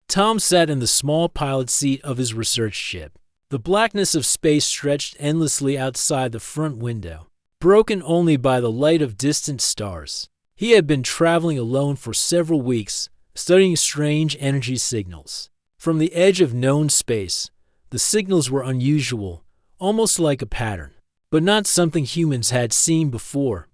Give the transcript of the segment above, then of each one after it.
Tom sat in the small pilot seat of his research ship. The blackness of space stretched endlessly outside the front window, broken only by the light of distant stars. He had been traveling alone for several weeks, studying strange energy signals. From the edge of known space, the signals were unusual, almost like a pattern, but not something humans had seen before.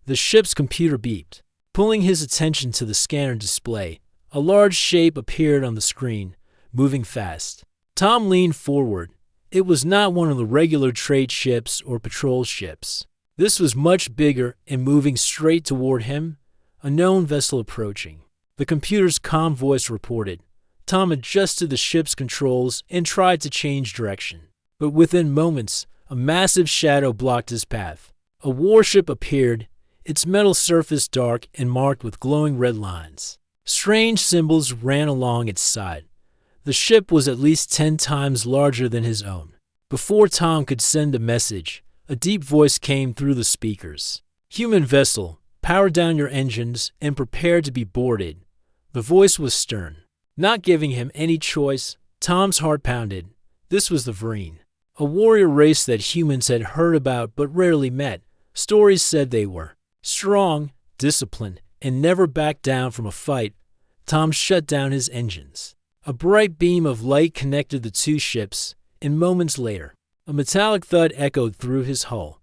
The ship's computer beeped, pulling his attention to the scanner display. A large shape appeared on the screen, moving fast. Tom leaned forward. It was not one of the regular trade ships or patrol ships. This was much bigger and moving straight toward him, a known vessel approaching. The computer's calm voice reported. Tom adjusted the ship's controls and tried to change direction. But within moments, a massive shadow blocked his path. A warship appeared, its metal surface dark and marked with glowing red lines. Strange symbols ran along its side. The ship was at least 10 times larger than his own. Before Tom could send a message, a deep voice came through the speakers. "Human vessel, power down your engines and prepare to be boarded." The voice was stern. Not giving him any choice, Tom's heart pounded. This was the Vreen, a warrior race that humans had heard about but rarely met. Stories said they were strong, disciplined, and never backed down from a fight. Tom shut down his engines. A bright beam of light connected the two ships, and moments later, a metallic thud echoed through his hull.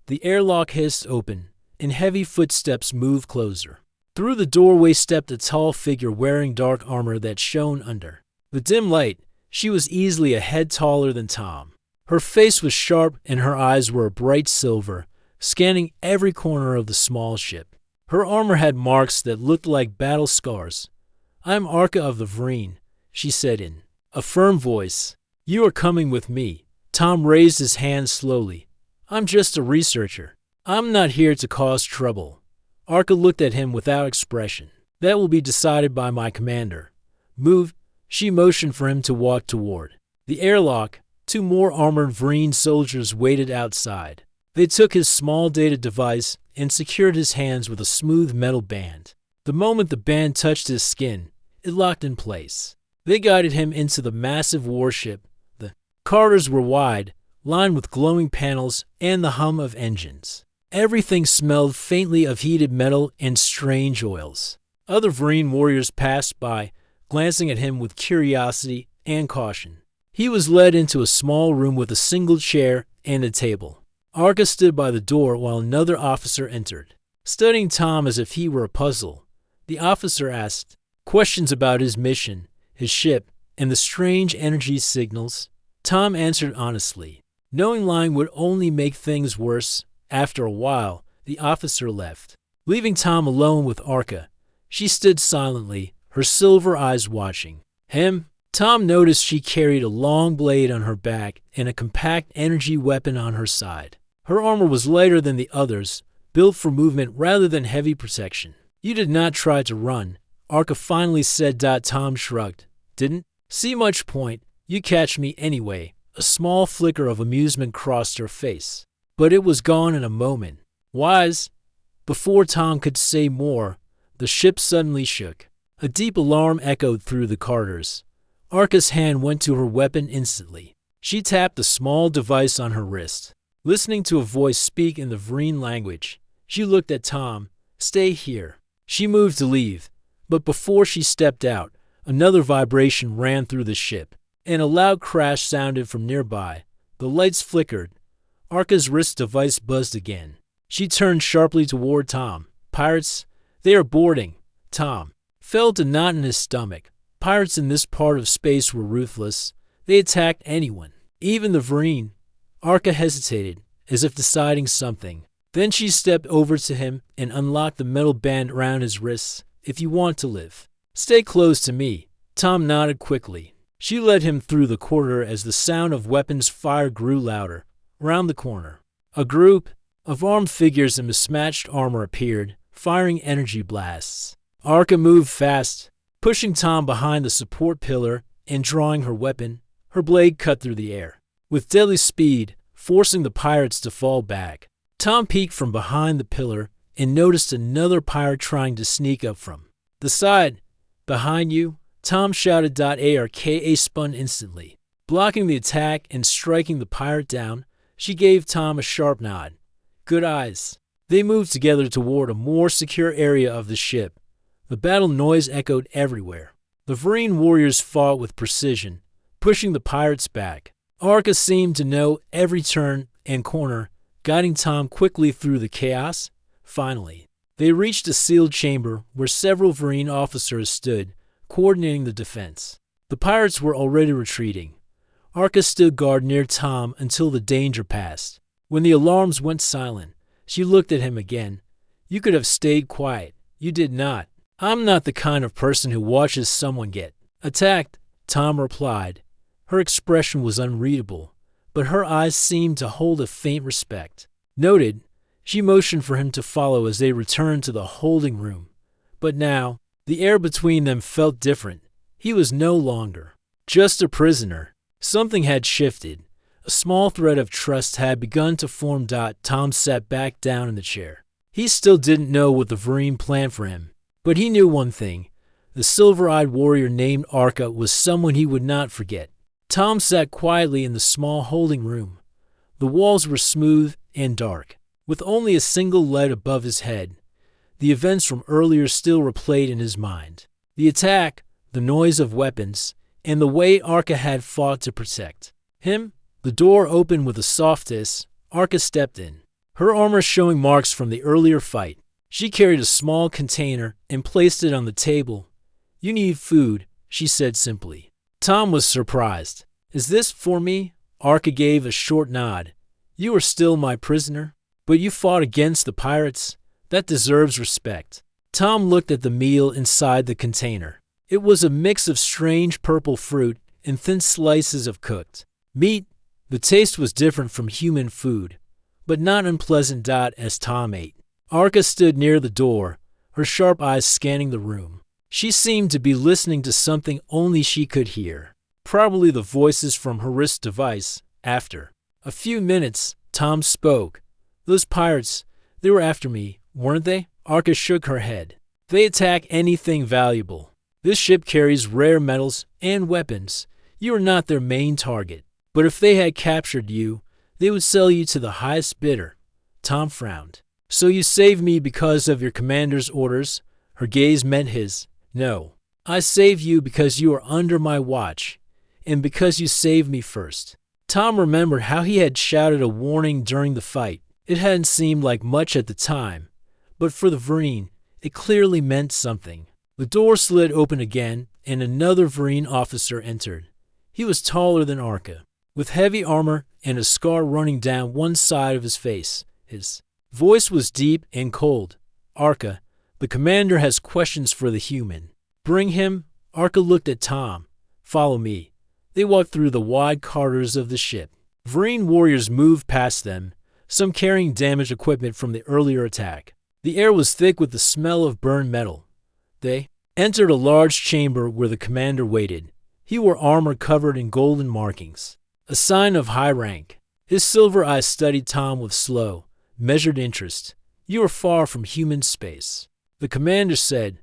The airlock hissed open, and heavy footsteps moved closer. Through the doorway stepped a tall figure wearing dark armor that shone under the dim light. She was easily a head taller than Tom. Her face was sharp, and her eyes were a bright silver, scanning every corner of the small ship. Her armor had marks that looked like battle scars. "I'm Arca of the Vreen," she said in a firm voice. "You are coming with me." Tom raised his hand slowly. "I'm just a researcher. I'm not here to cause trouble." Arca looked at him without expression. "That will be decided by my commander. Move." She motioned for him to walk toward the airlock. 2 more armored Vreen soldiers waited outside. They took his small data device and secured his hands with a smooth metal band. The moment the band touched his skin, it locked in place. They guided him into the massive warship. The corridors were wide, lined with glowing panels and the hum of engines. Everything smelled faintly of heated metal and strange oils. Other Vreen warriors passed by, glancing at him with curiosity and caution. He was led into a small room with a single chair and a table. Arca stood by the door while another officer entered. Studying Tom as if he were a puzzle, the officer asked questions about his mission, his ship, and the strange energy signals. Tom answered honestly. Knowing lying would only make things worse. After a while, the officer left, leaving Tom alone with Arca. She stood silently, her silver eyes watching him. Tom noticed she carried a long blade on her back and a compact energy weapon on her side. Her armor was lighter than the others, built for movement rather than heavy protection. "You did not try to run," Arca finally said. Tom shrugged. "Didn't see much point. You catch me anyway." A small flicker of amusement crossed her face, but it was gone in a moment. "Wise." Before Tom could say more, the ship suddenly shook. A deep alarm echoed through the corridors. Arca's hand went to her weapon instantly. She tapped the small device on her wrist. Listening to a voice speak in the Vreen language, she looked at Tom. "Stay here." She moved to leave, but before she stepped out, another vibration ran through the ship, and a loud crash sounded from nearby. The lights flickered. Arca's wrist device buzzed again. She turned sharply toward Tom. "Pirates, they are boarding." Tom felt a knot in his stomach. Pirates in this part of space were ruthless. They attacked anyone, even the Vreen. Arca hesitated, as if deciding something. Then she stepped over to him and unlocked the metal band around his wrists. "If you want to live, stay close to me." Tom nodded quickly. She led him through the corridor as the sound of weapons fire grew louder. Around the corner, a group of armed figures in mismatched armor appeared, firing energy blasts. Arca moved fast, pushing Tom behind the support pillar and drawing her weapon. Her blade cut through the air with deadly speed, forcing the pirates to fall back. Tom peeked from behind the pillar and noticed another pirate trying to sneak up from the side. "Behind you," Tom shouted. Arka spun instantly, blocking the attack and striking the pirate down. She gave Tom a sharp nod. Good eyes. They moved together toward a more secure area of the ship. The battle noise echoed everywhere. The Vereen warriors fought with precision, pushing the pirates back. Arka seemed to know every turn and corner, guiding Tom quickly through the chaos. Finally, they reached a sealed chamber where several Vereen officers stood, coordinating the defense. The pirates were already retreating. Arka stood guard near Tom until the danger passed. When the alarms went silent, she looked at him again. You could have stayed quiet. You did not. I'm not the kind of person who watches someone get attacked, Tom replied. Her expression was unreadable, but her eyes seemed to hold a faint respect. Noted, she motioned for him to follow as they returned to the holding room. But now, the air between them felt different. He was no longer just a prisoner. Something had shifted. A small thread of trust had begun to form. Tom sat back down in the chair. He still didn't know what the Vereen planned for him, but he knew one thing. The silver-eyed warrior named Arka was someone he would not forget. Tom sat quietly in the small holding room. The walls were smooth and dark, with only a single light above his head. The events from earlier still replayed in his mind. The attack, the noise of weapons, and the way Arka had fought to protect him. The door opened with a soft hiss. Arka stepped in, her armor showing marks from the earlier fight. She carried a small container and placed it on the table. You need food, she said simply. Tom was surprised. Is this for me? Arka gave a short nod. You are still my prisoner, but you fought against the pirates. That deserves respect. Tom looked at the meal inside the container. It was a mix of strange purple fruit and thin slices of cooked meat. The taste was different from human food, but not unpleasant. As Tom ate, Arka stood near the door, her sharp eyes scanning the room. She seemed to be listening to something only she could hear, probably the voices from her wrist device. After a few minutes, Tom spoke. Those pirates, they were after me, weren't they? Arka shook her head. They attack anything valuable. This ship carries rare metals and weapons. You are not their main target. But if they had captured you, they would sell you to the highest bidder. Tom frowned. So you saved me because of your commander's orders? Her gaze met his. No. I saved you because you are under my watch, and because you saved me first. Tom remembered how he had shouted a warning during the fight. It hadn't seemed like much at the time, but for the Vereen, it clearly meant something. The door slid open again, and another Vereen officer entered. He was taller than Arka, with heavy armor and a scar running down one side of his face. His voice was deep and cold. Arka, the commander has questions for the human. Bring him. Arka looked at Tom. Follow me. They walked through the wide corridors of the ship. Vereen warriors moved past them, some carrying damaged equipment from the earlier attack. The air was thick with the smell of burned metal. They entered a large chamber where the commander waited. He wore armor covered in golden markings, a sign of high rank. His silver eyes studied Tom with slow, measured interest. You are far from human space. The commander said.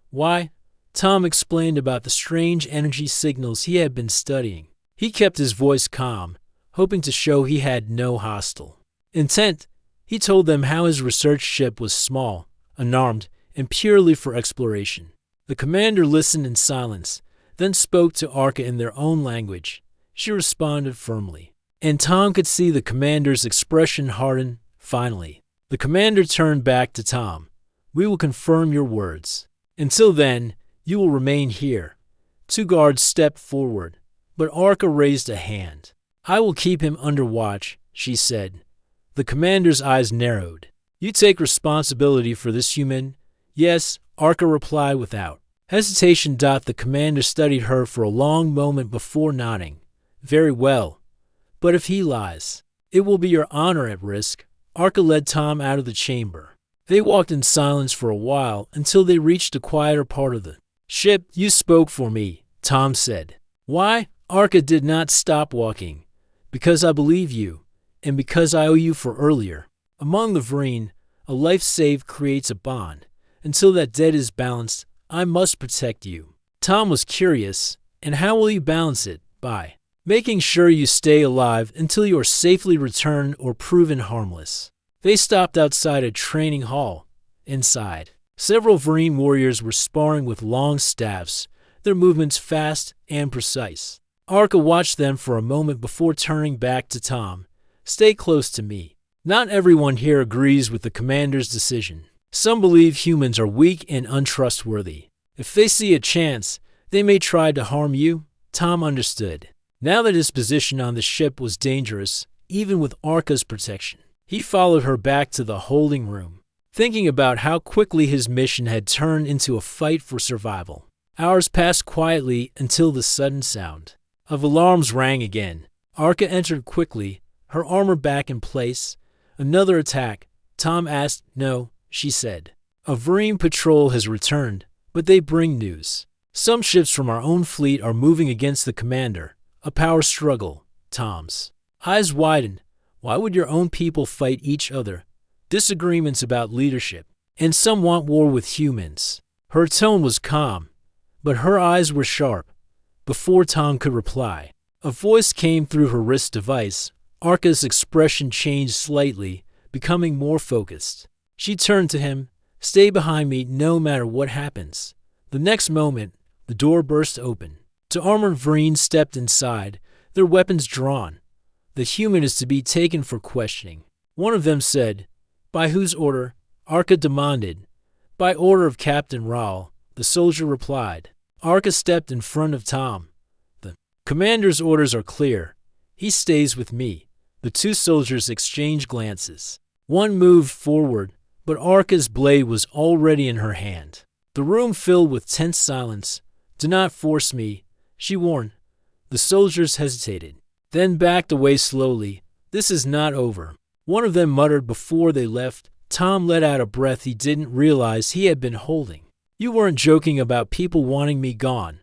Why? Tom explained about the strange energy signals he had been studying. He kept his voice calm, hoping to show he had no hostile intent. He told them how his research ship was small, unarmed, and purely for exploration. The commander listened in silence, then spoke to Arka in their own language. She responded firmly, and Tom could see the commander's expression harden. Finally, the commander turned back to Tom. We will confirm your words. Until then, you will remain here. Two guards stepped forward, but Arka raised a hand. I will keep him under watch, she said. The commander's eyes narrowed. You take responsibility for this human? Yes, Arka replied without hesitation. The commander studied her for a long moment before nodding. Very well. But if he lies, it will be your honor at risk. Arka led Tom out of the chamber. They walked in silence for a while until they reached a quieter part of the ship. You spoke for me, Tom said. Why? Arka did not stop walking. Because I believe you, and because I owe you for earlier. Among the Vereen, a life saved creates a bond. Until that debt is balanced, I must protect you. Tom was curious. And how will you balance it? By making sure you stay alive until you are safely returned or proven harmless. They stopped outside a training hall. Inside, several Marine warriors were sparring with long staffs, their movements fast and precise. Arca watched them for a moment before turning back to Tom. Stay close to me. Not everyone here agrees with the commander's decision. Some believe humans are weak and untrustworthy. If they see a chance, they may try to harm you. Tom understood. Now that his position on the ship was dangerous, even with Arca's protection, he followed her back to the holding room, thinking about how quickly his mission had turned into a fight for survival. Hours passed quietly until the sudden sound of alarms rang again. Arca entered quickly, her armor back in place. Another attack. Tom asked. No, she said. A Marine patrol has returned, but they bring news. Some ships from our own fleet are moving against the commander. A power struggle. Tom's eyes widened. Why would your own people fight each other? Disagreements about leadership. And some want war with humans. Her tone was calm, but her eyes were sharp. Before Tom could reply, a voice came through her wrist device. Arca's expression changed slightly, becoming more focused. She turned to him. Stay behind me no matter what happens. The next moment, the door burst open. Two armored Marines stepped inside, their weapons drawn. The human is to be taken for questioning. One of them said, By whose order? Arca demanded. By order of Captain Raul, the soldier replied. Arca stepped in front of Tom. The commander's orders are clear. He stays with me. The two soldiers exchanged glances. One moved forward, but Arca's blade was already in her hand. The room filled with tense silence. Do not force me, she warned. The soldiers hesitated, then backed away slowly. This is not over. One of them muttered before they left. Tom let out a breath he didn't realize he had been holding. You weren't joking about people wanting me gone.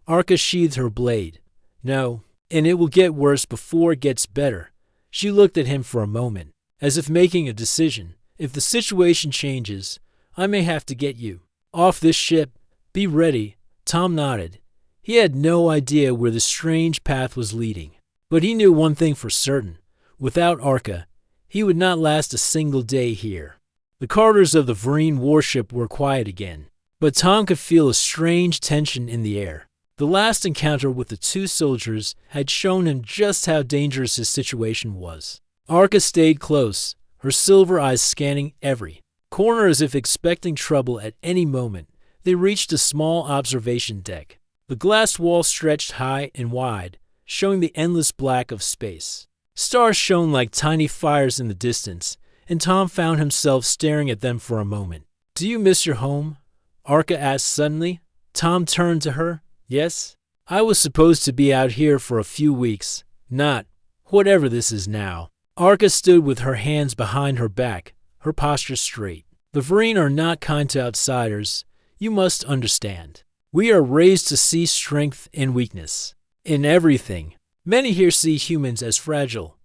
Arca sheathed her blade. No, and it will get worse before it gets better. She looked at him for a moment, as if making a decision. If the situation changes, I may have to get you off this ship. Be ready. Tom nodded. He had no idea where the strange path was leading, but he knew one thing for certain. Without Arca, he would not last a single day here. The corridors of the Marine warship were quiet again, but Tom could feel a strange tension in the air. The last encounter with the two soldiers had shown him just how dangerous his situation was. Arca stayed close, her silver eyes scanning every corner as if expecting trouble at any moment. They reached a small observation deck. The glass wall stretched high and wide, showing the endless black of space. Stars shone like tiny fires in the distance, and Tom found himself staring at them for a moment. Do you miss your home? Arca asked suddenly. Tom turned to her. Yes, I was supposed to be out here for a few weeks, not whatever this is now. Arca stood with her hands behind her back, her posture straight. The Marine are not kind to outsiders. You must understand. We are raised to see strength and weakness in everything. Many here see humans as fragile.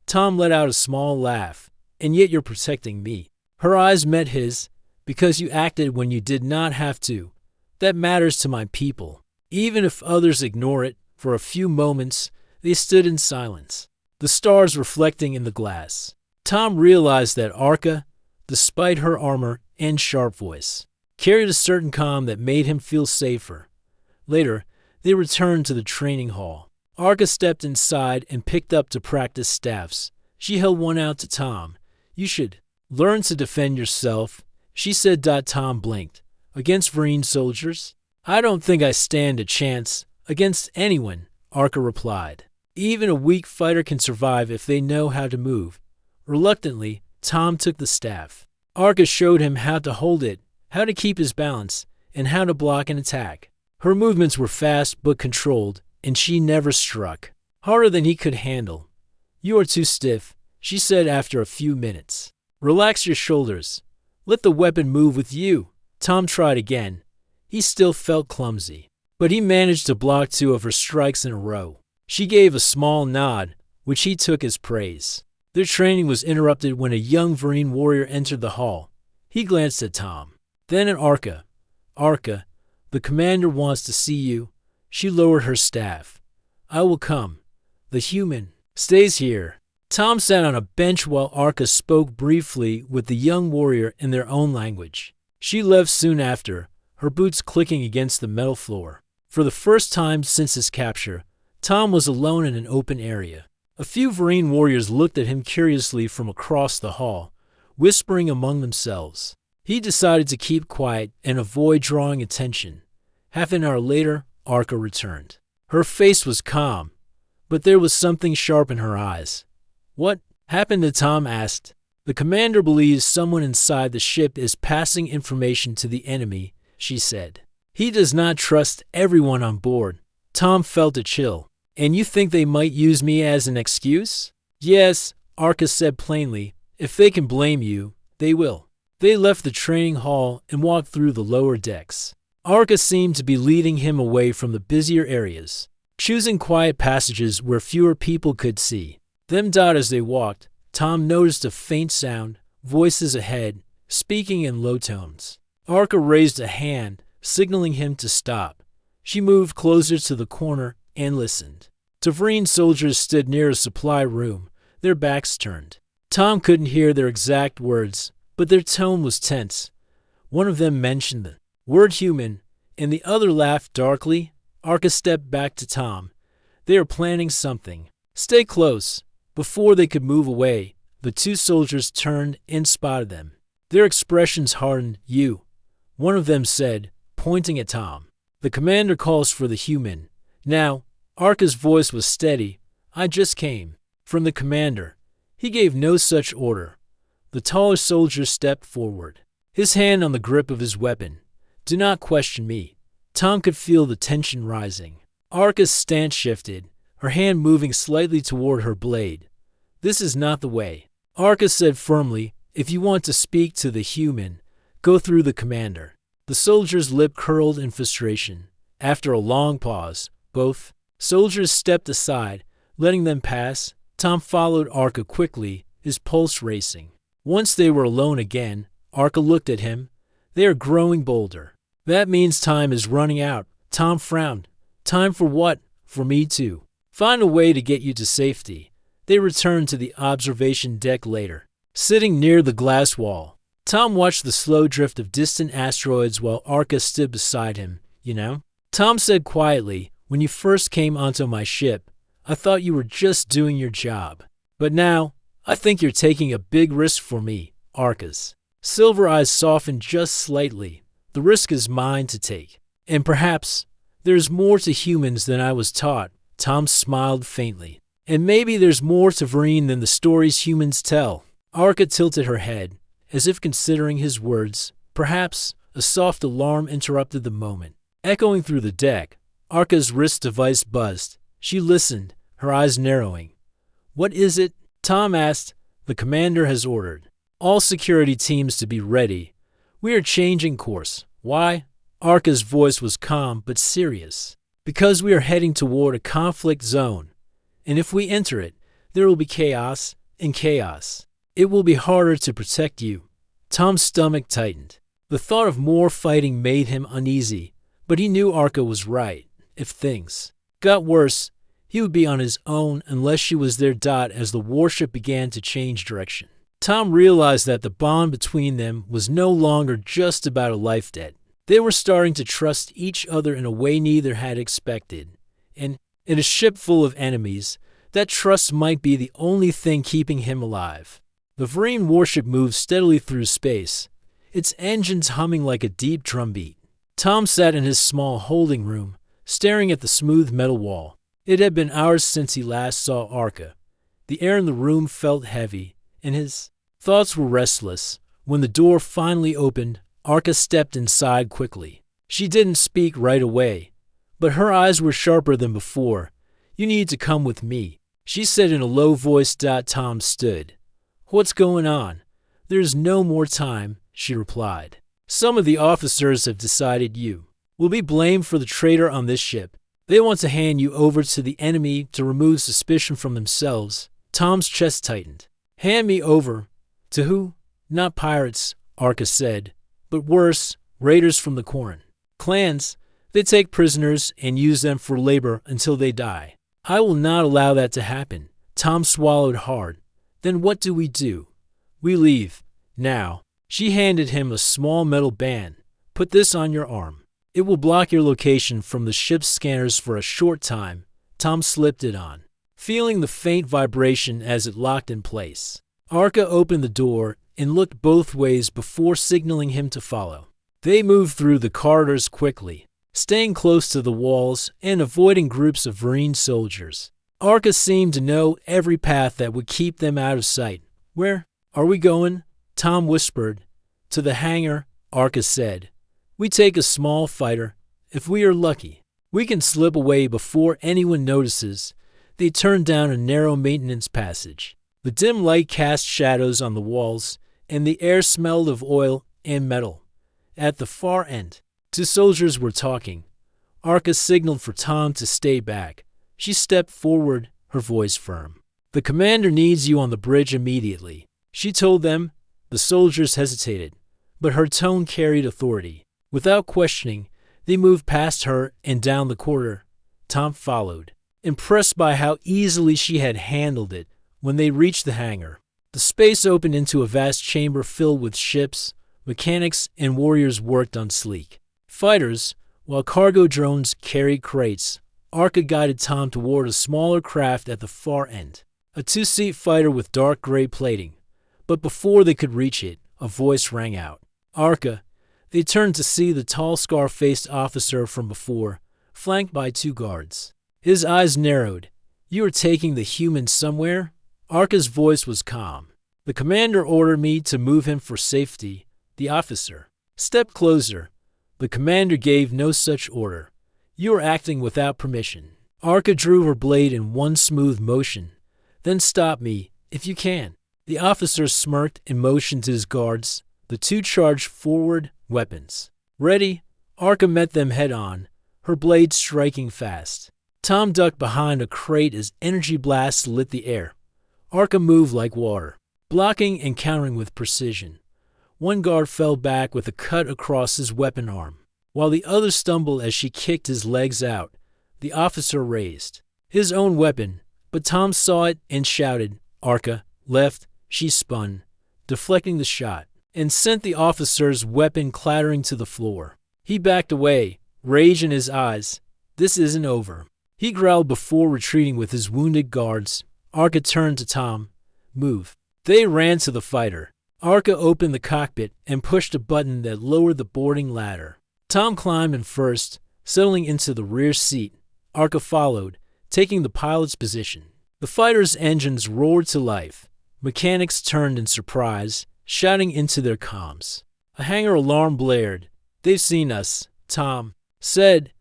Tom let out a small laugh. And yet you're protecting me. Her eyes met his. Because you acted when you did not have to. That matters to my people. Even if others ignore it, for a few moments, they stood in silence, the stars reflecting in the glass. Tom realized that Arca, despite her armor and sharp voice, carried a certain calm that made him feel safer. Later, they returned to the training hall. Arca stepped inside and picked up to practice staffs. She held one out to Tom. You should learn to defend yourself, she said. Tom blinked. Against Marine soldiers? I don't think I stand a chance against anyone, Arca replied. Even a weak fighter can survive if they know how to move. Reluctantly, Tom took the staff. Arca showed him how to hold it, how to keep his balance, and how to block an attack. Her movements were fast but controlled, and she never struck harder than he could handle. You are too stiff, she said after a few minutes. Relax your shoulders. Let the weapon move with you. Tom tried again. He still felt clumsy, but he managed to block two of her strikes in a row. She gave a small nod, which he took as praise. Their training was interrupted when a young Marine warrior entered the hall. He glanced at Tom, then at Arca. Arca, The commander wants to see you." She lowered her staff. "I will come. The human stays here." Tom sat on a bench while Arca spoke briefly with the young warrior in their own language. She left soon after, her boots clicking against the metal floor. For the first time since his capture, Tom was alone in an open area. A few Vereen warriors looked at him curiously from across the hall, whispering among themselves. He decided to keep quiet and avoid drawing attention. Half an hour later, Arca returned. Her face was calm, but there was something sharp in her eyes. "What happened?" to Tom asked. "The commander believes someone inside the ship is passing information to the enemy," she said. "He does not trust everyone on board." Tom felt a chill. "And you think they might use me as an excuse?" "Yes," Arca said plainly. "If they can blame you, they will." They left the training hall and walked through the lower decks. Arca seemed to be leading him away from the busier areas, choosing quiet passages where fewer people could see them. As they walked, Tom noticed a faint sound, voices ahead, speaking in low tones. Arca raised a hand, signaling him to stop. She moved closer to the corner and listened. Tavreen soldiers stood near a supply room, their backs turned. Tom couldn't hear their exact words, but their tone was tense. One of them mentioned the word human, and the other laughed darkly. Arca stepped back to Tom. "They are planning something. Stay close." Before they could move away, the two soldiers turned and spotted them. Their expressions hardened. "You," one of them said, pointing at Tom. "The commander calls for the human. Now." Arca's voice was steady. "I just came from the commander. He gave no such order." The taller soldier stepped forward, his hand on the grip of his weapon. "Do not question me." Tom could feel the tension rising. Arca's stance shifted, her hand moving slightly toward her blade. "This is not the way," Arca said firmly. "If you want to speak to the human, go through the commander." The soldier's lip curled in frustration. After a long pause, both soldiers stepped aside, letting them pass. Tom followed Arca quickly, his pulse racing. Once they were alone again, Arca looked at him. "They are growing bolder." "That means time is running out." Tom frowned. "Time for what?" "For me too. Find a way to get you to safety." They returned to the observation deck later. Sitting near the glass wall, Tom watched the slow drift of distant asteroids while Arca stood beside him. "You know," Tom said quietly, "when you first came onto my ship, I thought you were just doing your job. But now, I think you're taking a big risk for me." Arca's silver eyes softened just slightly. "The risk is mine to take. And perhaps there's more to humans than I was taught." Tom smiled faintly. "And maybe there's more to Vereen than the stories humans tell." Arca tilted her head, as if considering his words. Perhaps a soft alarm interrupted the moment. Echoing through the deck, Arca's wrist device buzzed. She listened, her eyes narrowing. "What is it?" Tom asked. "The commander has ordered all security teams to be ready. We are changing course." "Why?" Arca's voice was calm but serious. "Because we are heading toward a conflict zone. And if we enter it, there will be chaos, and chaos. It will be harder to protect you." Tom's stomach tightened. The thought of more fighting made him uneasy, but he knew Arca was right. If things got worse, he would be on his own unless she was there. As the warship began to change direction, Tom realized that the bond between them was no longer just about a life debt. They were starting to trust each other in a way neither had expected. And in a ship full of enemies, that trust might be the only thing keeping him alive. The Vereen warship moved steadily through space, its engines humming like a deep drumbeat. Tom sat in his small holding room, staring at the smooth metal wall. It had been hours since he last saw Arca. The air in the room felt heavy, and his thoughts were restless. When the door finally opened, Arca stepped inside quickly. She didn't speak right away, but her eyes were sharper than before. "You need to come with me," she said in a low voice. Tom stood. "What's going on?" "There's no more time," she replied. "Some of the officers have decided you will be blamed for the traitor on this ship. They want to hand you over to the enemy to remove suspicion from themselves." Tom's chest tightened. "Hand me over? To who?" "Not pirates," Arca said, "but worse, raiders from the Corn clans. They take prisoners and use them for labor until they die. I will not allow that to happen. Tom swallowed hard. Then what do? We leave. Now. She handed him a small metal band. Put this on your arm. It will block your location from the ship's scanners for a short time. Tom slipped it on, feeling the faint vibration as it locked in place. Arca opened the door and looked both ways before signaling him to follow. They moved through the corridors quickly, staying close to the walls and avoiding groups of Marine soldiers. Arca seemed to know every path that would keep them out of sight. Where are we going? Tom whispered. To the hangar, Arca said. We take a small fighter. If we are lucky, we can slip away before anyone notices. They turned down a narrow maintenance passage. The dim light cast shadows on the walls, and the air smelled of oil and metal. At the far end, two soldiers were talking. Arca signaled for Tom to stay back. She stepped forward, her voice firm. The commander needs you on the bridge immediately, she told them. The soldiers hesitated, but her tone carried authority. Without questioning, they moved past her and down the corridor. Tom followed, impressed by how easily she had handled it. When they reached the hangar, the space opened into a vast chamber filled with ships. Mechanics and warriors worked on sleek fighters, while cargo drones carried crates. Arca guided Tom toward a smaller craft at the far end, a two-seat fighter with dark gray plating. But before they could reach it, a voice rang out. Arca. They turned to see the tall, scar-faced officer from before, flanked by two guards. His eyes narrowed. You are taking the human somewhere? Arca's voice was calm. The commander ordered me to move him for safety. The officer stepped closer. The commander gave no such order. You are acting without permission. Arca drew her blade in one smooth motion. Then stop me, if you can. The officer smirked and motioned to his guards. The two charged forward, weapons ready. Arca met them head-on, her blade striking fast. Tom ducked behind a crate as energy blasts lit the air. Arca moved like water, blocking and countering with precision. One guard fell back with a cut across his weapon arm, while the other stumbled as she kicked his legs out. The officer raised his own weapon, but Tom saw it and shouted, Arca, left. She spun, deflecting the shot, and sent the officer's weapon clattering to the floor. He backed away, rage in his eyes. This isn't over. He growled before retreating with his wounded guards. Arca turned to Tom. Move. They ran to the fighter. Arca opened the cockpit and pushed a button that lowered the boarding ladder. Tom climbed in first, settling into the rear seat. Arca followed, taking the pilot's position. The fighter's engines roared to life. Mechanics turned in surprise, shouting into their comms. A hangar alarm blared. They've seen us, Tom said.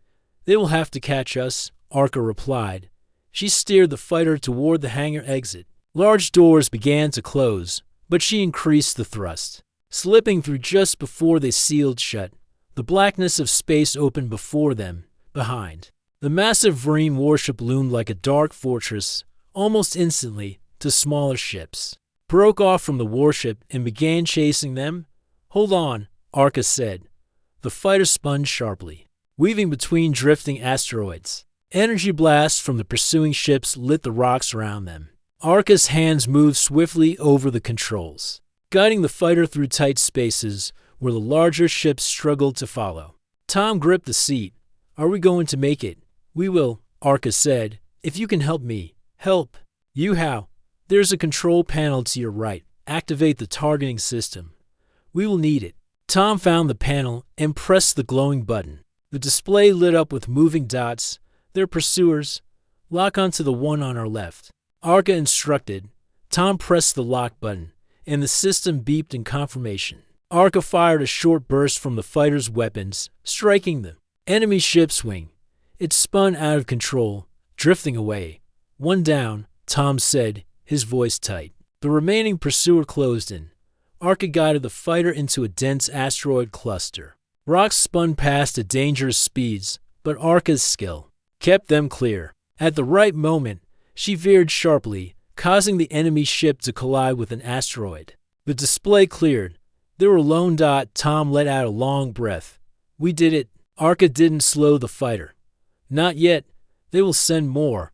They will have to catch us, Arca replied. She steered the fighter toward the hangar exit. Large doors began to close, but she increased the thrust, slipping through just before they sealed shut. The blackness of space opened before them, behind. The massive Marine warship loomed like a dark fortress. Almost instantly, two smaller ships broke off from the warship and began chasing them. Hold on, Arca said. The fighter spun sharply, weaving between drifting asteroids. Energy blasts from the pursuing ships lit the rocks around them. Arca's hands moved swiftly over the controls, guiding the fighter through tight spaces where the larger ships struggled to follow. Tom gripped the seat. Are we going to make it? We will, Arca said. If you can help me. Help? You how? There's a control panel to your right. Activate the targeting system. We will need it. Tom found the panel and pressed the glowing button. The display lit up with moving dots. They're pursuers. Lock onto the one on our left. Arca instructed. Tom pressed the lock button, and the system beeped in confirmation. Arca fired a short burst from the fighter's weapons, striking the enemy ship's wing. It spun out of control, drifting away. One down, Tom said, his voice tight. The remaining pursuer closed in. Arca guided the fighter into a dense asteroid cluster. Rocks spun past at dangerous speeds, but Arca's skill kept them clear. At the right moment, she veered sharply, causing the enemy ship to collide with an asteroid. The display cleared. There were lone dot. Tom let out a long breath. We did it. Arca didn't slow the fighter. Not yet. They will send more.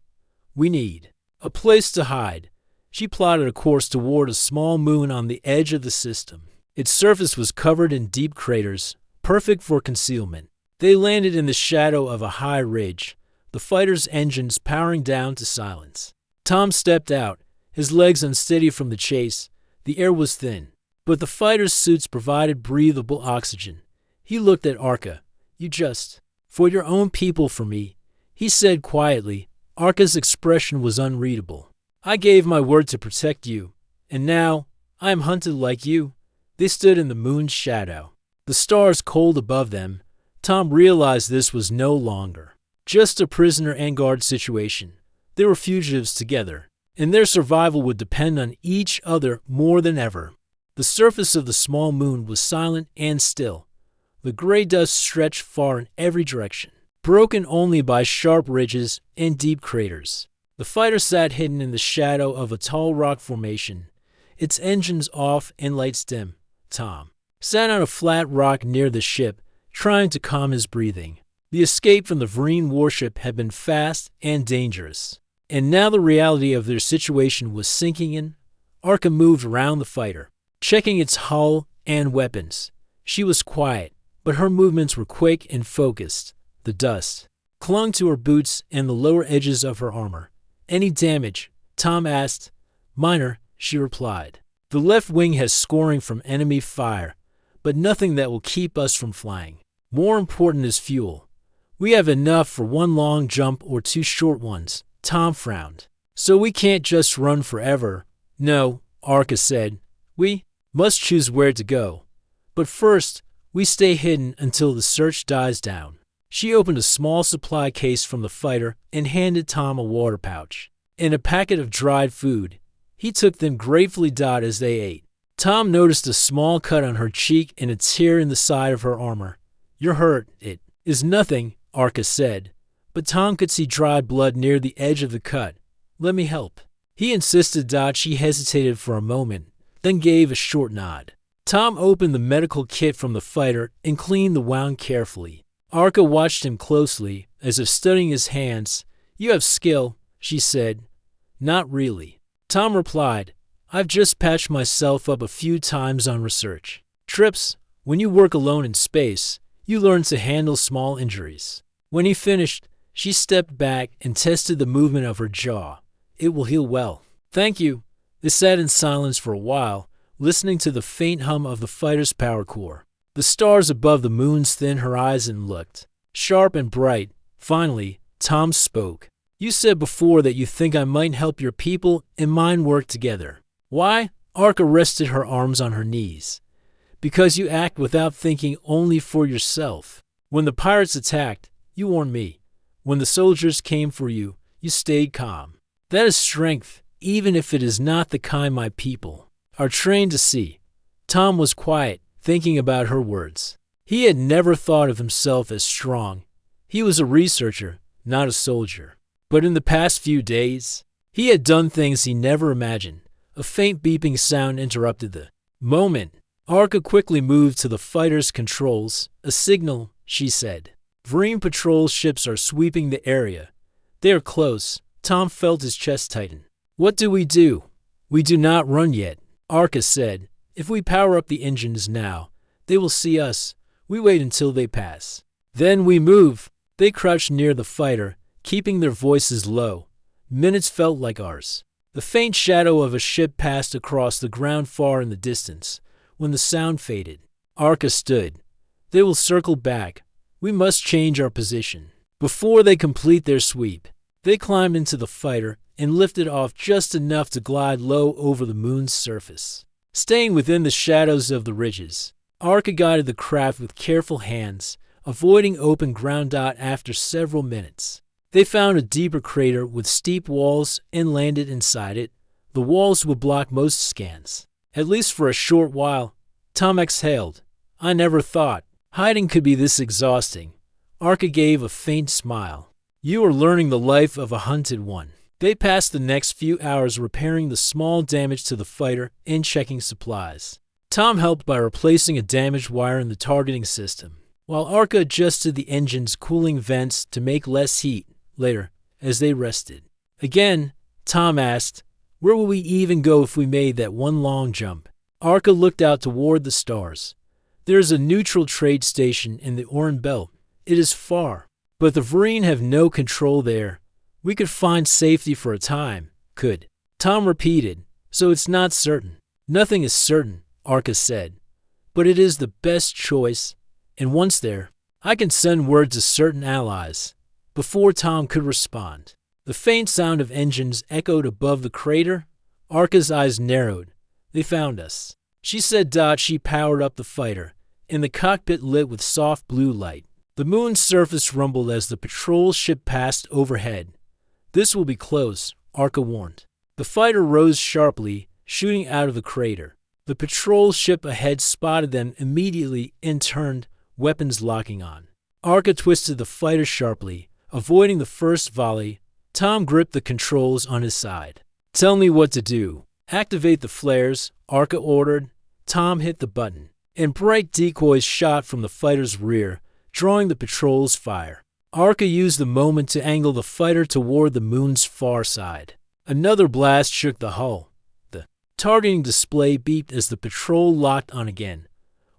We need a place to hide. She plotted a course toward a small moon on the edge of the system. Its surface was covered in deep craters, perfect for concealment. They landed in the shadow of a high ridge, the fighter's engines powering down to silence. Tom stepped out, his legs unsteady from the chase. The air was thin, but the fighter's suits provided breathable oxygen. He looked at Arca. You just, for your own people, for me, he said quietly. Arca's expression was unreadable. I gave my word to protect you, and now I am hunted like you. They stood in the moon's shadow, the stars cold above them. Tom realized this was no longer just a prisoner and guard situation. They were fugitives together, and their survival would depend on each other more than ever. The surface of the small moon was silent and still. The gray dust stretched far in every direction, broken only by sharp ridges and deep craters. The fighter sat hidden in the shadow of a tall rock formation, its engines off and lights dim. Tom sat on a flat rock near the ship, trying to calm his breathing. The escape from the Vreen warship had been fast and dangerous, and now the reality of their situation was sinking in. Arca moved around the fighter, checking its hull and weapons. She was quiet, but her movements were quick and focused. The dust clung to her boots and the lower edges of her armor. Any damage? Tom asked. Minor, she replied. The left wing has scoring from enemy fire, but nothing that will keep us from flying. More important is fuel. We have enough for one long jump or two short ones. Tom frowned. So we can't just run forever. No, Arca said. We must choose where to go. But first, we stay hidden until the search dies down. She opened a small supply case from the fighter and handed Tom a water pouch and a packet of dried food. He took them gratefully as they ate. Tom noticed a small cut on her cheek and a tear in the side of her armor. You're hurt. It is nothing, Arca said, but Tom could see dried blood near the edge of the cut. Let me help. He insisted. She hesitated for a moment, then gave a short nod. Tom opened the medical kit from the fighter and cleaned the wound carefully. Arca watched him closely, as if studying his hands. You have skill, she said. Not really. Tom replied. I've just patched myself up a few times on research trips. When you work alone in space, you learn to handle small injuries. When he finished, she stepped back and tested the movement of her jaw. It will heal well. Thank you. They sat in silence for a while, listening to the faint hum of the fighter's power core. The stars above the moon's thin horizon looked sharp and bright. Finally, Tom spoke. You said before that you think I might help your people and mine work together. Why? Arca rested her arms on her knees. Because you act without thinking, only for yourself. When the pirates attacked, you warned me. When the soldiers came for you, you stayed calm. That is strength, even if it is not the kind my people are trained to see. Tom was quiet, thinking about her words. He had never thought of himself as strong. He was a researcher, not a soldier. But in the past few days, he had done things he never imagined. A faint beeping sound interrupted the moment. Arca quickly moved to the fighter's controls. A signal, she said. Vreen patrol ships are sweeping the area. They are close. Tom felt his chest tighten. What do? We do not run yet, Arca said. If we power up the engines now, they will see us. We wait until they pass. Then we move. They crouched near the fighter, keeping their voices low. Minutes felt like hours. The faint shadow of a ship passed across the ground far in the distance. When the sound faded, Arca stood. They will circle back. We must change our position before they complete their sweep. They climbed into the fighter and lifted off just enough to glide low over the moon's surface. Staying within the shadows of the ridges, Arca guided the craft with careful hands, avoiding open ground. After several minutes, they found a deeper crater with steep walls and landed inside it. The walls would block most scans, at least for a short while. Tom exhaled. I never thought hiding could be this exhausting. Arca gave a faint smile. You are learning the life of a hunted one. They passed the next few hours repairing the small damage to the fighter and checking supplies. Tom helped by replacing a damaged wire in the targeting system. while Arca adjusted the engine's cooling vents to make less heat. Later, as they rested, again, Tom asked, "Where will we even go if we made that one long jump?" Arca looked out toward the stars. "There is a neutral trade station in the Oran Belt. It is far, but the Varine have no control there. We could find safety for a time, could." Tom repeated, "So it's not certain." "Nothing is certain," Arca said, "but it is the best choice, and once there, I can send word to certain allies." Before Tom could respond, the faint sound of engines echoed above the crater. Arca's eyes narrowed. "They found us," she said. She powered up the fighter, and the cockpit lit with soft blue light. The moon's surface rumbled as the patrol ship passed overhead. "This will be close," Arca warned. The fighter rose sharply, shooting out of the crater. The patrol ship ahead spotted them immediately and turned, weapons locking on. Arca twisted the fighter sharply, avoiding the first volley. Tom gripped the controls on his side. "Tell me what to do." "Activate the flares," Arca ordered. Tom hit the button, and bright decoys shot from the fighter's rear, drawing the patrol's fire. Arca used the moment to angle the fighter toward the moon's far side. Another blast shook the hull. The targeting display beeped as the patrol locked on again.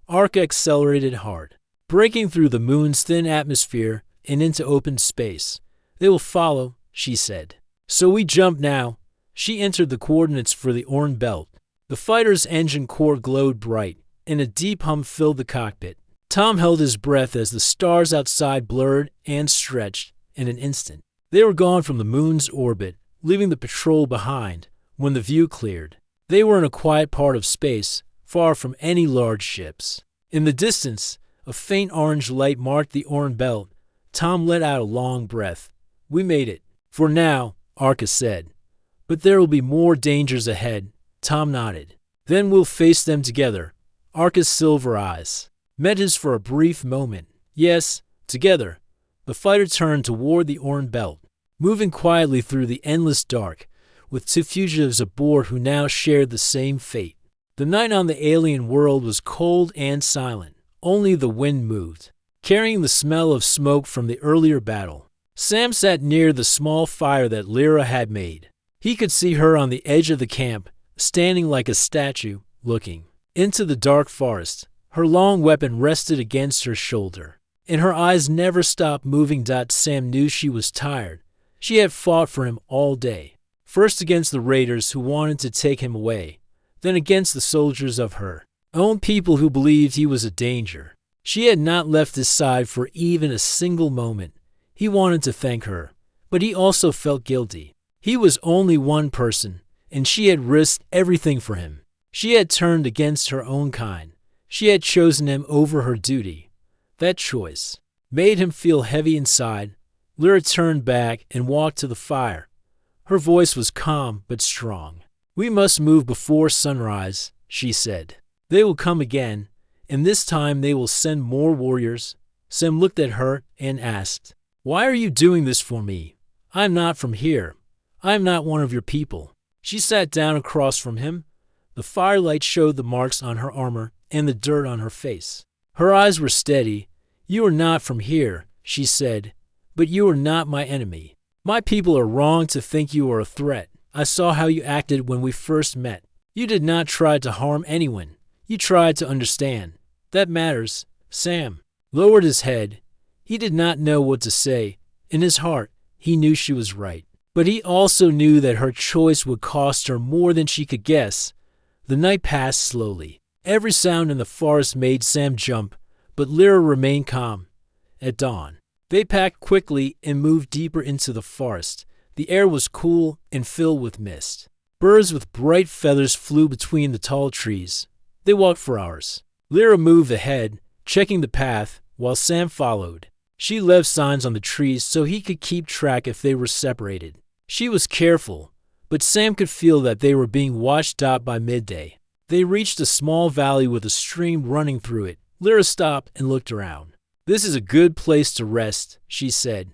Arca accelerated hard, breaking through the moon's thin atmosphere and into open space. "They will follow," she said. "So we jump now." She entered the coordinates for the Oran Belt. The fighter's engine core glowed bright, and a deep hum filled the cockpit. Tom held his breath as the stars outside blurred and stretched. In an instant, they were gone from the moon's orbit, leaving the patrol behind. When the view cleared, they were in a quiet part of space, far from any large ships. In the distance, a faint orange light marked the Oran Belt. Tom let out a long breath. "We made it. For now," Arca said. "But there will be more dangers ahead." Tom nodded. "Then we'll face them together." Arca's silver eyes met his for a brief moment. "Yes, together." The fighter turned toward the Oran Belt, moving quietly through the endless dark, with two fugitives aboard who now shared the same fate. The night on the alien world was cold and silent. Only the wind moved, carrying the smell of smoke from the earlier battle. Sam sat near the small fire that Lyra had made. He could see her on the edge of the camp, standing like a statue, looking into the dark forest. Her long weapon rested against her shoulder, and her eyes never stopped moving. Sam knew she was tired. She had fought for him all day, first against the raiders who wanted to take him away, then against the soldiers of her own people who believed he was a danger. She had not left his side for even a single moment. He wanted to thank her, but he also felt guilty. He was only one person, and she had risked everything for him. She had turned against her own kind. She had chosen him over her duty. That choice made him feel heavy inside. Lyra turned back and walked to the fire. Her voice was calm but strong. "We must move before sunrise," she said. "They will come again, and this time they will send more warriors." Sam looked at her and asked, "Why are you doing this for me? I am not from here. I am not one of your people." She sat down across from him. The firelight showed the marks on her armor and the dirt on her face. Her eyes were steady. "You are not from here," she said, "but you are not my enemy. My people are wrong to think you are a threat. I saw how you acted when we first met. You did not try to harm anyone. You tried to understand. That matters." Sam lowered his head. He did not know what to say. In his heart, he knew she was right. But he also knew that her choice would cost her more than she could guess. The night passed slowly. Every sound in the forest made Sam jump, but Lyra remained calm. At dawn, they packed quickly and moved deeper into the forest. The air was cool and filled with mist. Birds with bright feathers flew between the tall trees. They walked for hours. Lyra moved ahead, checking the path, while Sam followed. She left signs on the trees so he could keep track if they were separated. She was careful, but Sam could feel that they were being watched out by midday. They reached a small valley with a stream running through it. Lyra stopped and looked around. "This is a good place to rest," she said,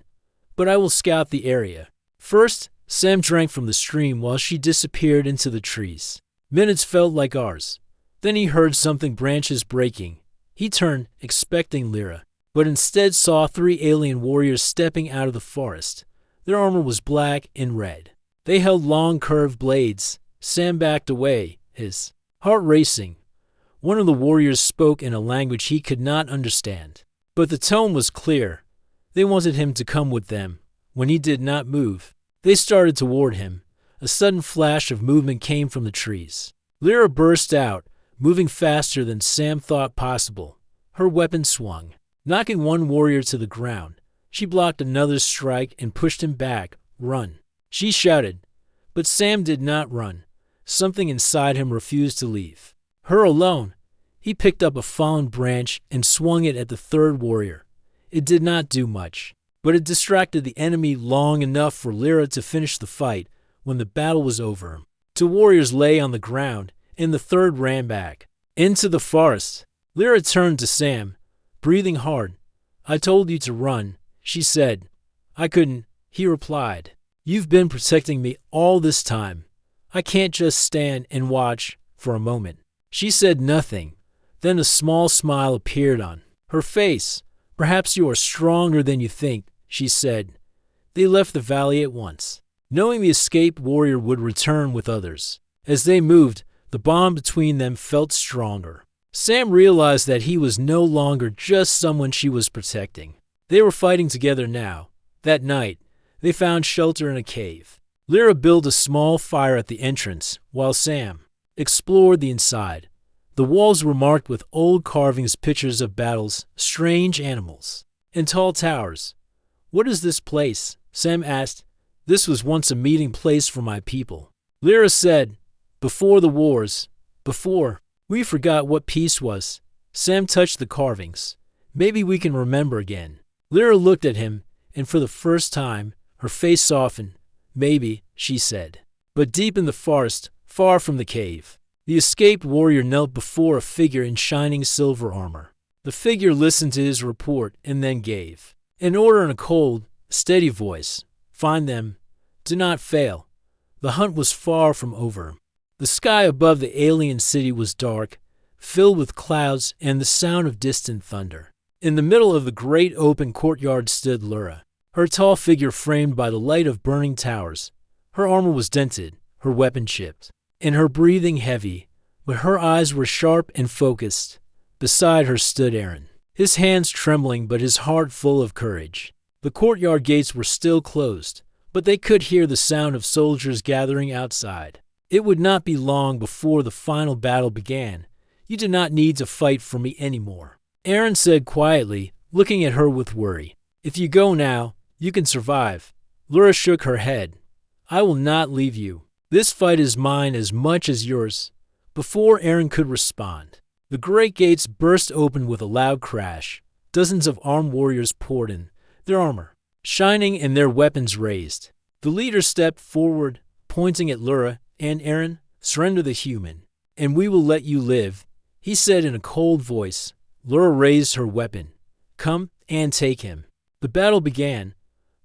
"but I will scout the area." First, Sam drank from the stream while she disappeared into the trees. Minutes felt like hours. Then he heard something branches breaking. He turned, expecting Lyra, but instead saw 3 alien warriors stepping out of the forest. Their armor was black and red. They held long curved blades. Sam backed away, his heart racing. One of the warriors spoke in a language he could not understand, but the tone was clear. They wanted him to come with them. When he did not move, they started toward him. A sudden flash of movement came from the trees. Lyra burst out, moving faster than Sam thought possible. Her weapon swung, knocking one warrior to the ground. She blocked another's strike and pushed him back. "Run!" she shouted. But Sam did not run. Something inside him refused to leave her alone. He picked up a fallen branch and swung it at the third warrior. It did not do much, but it distracted the enemy long enough for Lyra to finish the fight. When the battle was over, 2 warriors lay on the ground, and the third ran back into the forest. Lyra turned to Sam, breathing hard. "I told you to run," she said. "I couldn't," he replied. "You've been protecting me all this time. I can't just stand and watch for a moment." She said nothing. Then a small smile appeared on her face. "Perhaps you are stronger than you think," she said. They left the valley at once, knowing the escaped warrior would return with others. As they moved, the bond between them felt stronger. Sam realized that he was no longer just someone she was protecting. They were fighting together now. That night, they found shelter in a cave. Lyra built a small fire at the entrance, while Sam explored the inside. The walls were marked with old carvings, pictures of battles, strange animals, and tall towers. "What is this place?" Sam asked. "This was once a meeting place for my people," Lyra said. "Before the wars, before we forgot what peace was." Sam touched the carvings. "Maybe we can remember again." Lyra looked at him, and for the first time, her face softened. "Maybe," she said. But deep in the forest, far from the cave, the escaped warrior knelt before a figure in shining silver armor. The figure listened to his report and then gave an order in a cold, steady voice. "Find them. Do not fail." The hunt was far from over. The sky above the alien city was dark, filled with clouds and the sound of distant thunder. In the middle of the great open courtyard stood Lyra, her tall figure framed by the light of burning towers. Her armor was dented, her weapon chipped, and her breathing heavy, but her eyes were sharp and focused. Beside her stood Aaron, his hands trembling but his heart full of courage. The courtyard gates were still closed, but they could hear the sound of soldiers gathering outside. It would not be long before the final battle began. "You do not need to fight for me anymore," Aaron said quietly, looking at her with worry. "If you go now, you can survive." Lyra shook her head. "I will not leave you. This fight is mine as much as yours." Before Aaron could respond, the great gates burst open with a loud crash. Dozens of armed warriors poured in, their armor shining and their weapons raised. The leader stepped forward, pointing at Lyra and Aaron. "Surrender the human, and we will let you live," he said in a cold voice. Lyra raised her weapon. "Come and take him." The battle began.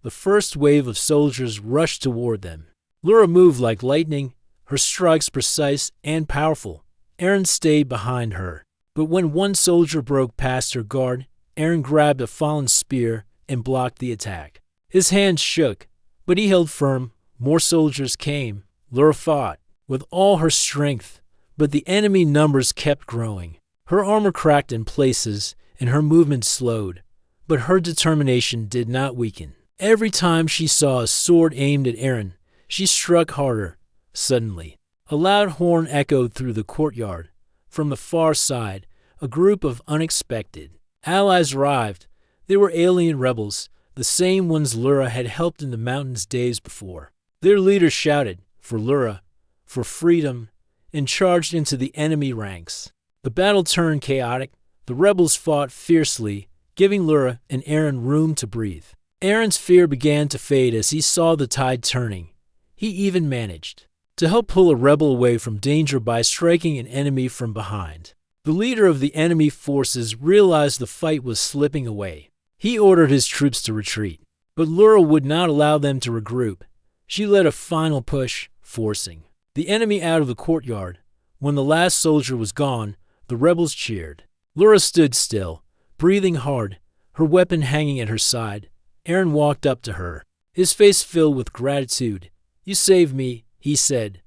The first wave of soldiers rushed toward them. Lyra moved like lightning, her strikes precise and powerful. Aaron stayed behind her. But when one soldier broke past her guard, Aaron grabbed a fallen spear and blocked the attack. His hands shook, but he held firm. More soldiers came. Lyra fought with all her strength, but the enemy numbers kept growing. Her armor cracked in places, and her movement slowed, but her determination did not weaken. Every time she saw a sword aimed at Aaron, she struck harder. Suddenly, a loud horn echoed through the courtyard. From the far side, a group of unexpected allies arrived. They were alien rebels, the same ones Lyra had helped in the mountains days before. Their leader shouted, "For Lyra, for freedom," and charged into the enemy ranks. The battle turned chaotic. The rebels fought fiercely, giving Lyra and Aaron room to breathe. Aaron's fear began to fade as he saw the tide turning. He even managed to help pull a rebel away from danger by striking an enemy from behind. The leader of the enemy forces realized the fight was slipping away. He ordered his troops to retreat, but Lyra would not allow them to regroup. She led a final push, forcing the enemy out of the courtyard. When the last soldier was gone, the rebels cheered. Lyra stood still, breathing hard, her weapon hanging at her side. Aaron walked up to her, his face filled with gratitude. "You saved me," he said.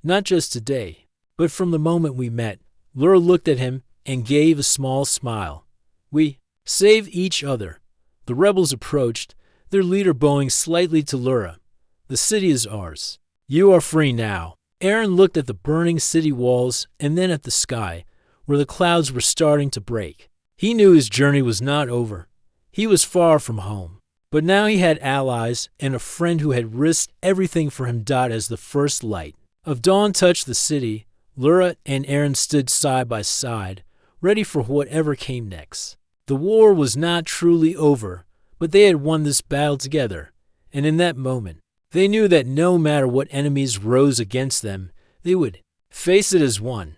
"Not just today, but from the moment we met." Lura looked at him and gave a small smile. "We save each other." The rebels approached, their leader bowing slightly to Lura. "The city is ours. You are free now." Aaron looked at the burning city walls and then at the sky, where the clouds were starting to break. He knew his journey was not over. He was far from home. But now he had allies and a friend who had risked everything for him. As the first light of dawn touched the city, Lura and Aaron stood side by side, ready for whatever came next. The war was not truly over, but they had won this battle together, and in that moment, they knew that no matter what enemies rose against them, they would face it as one.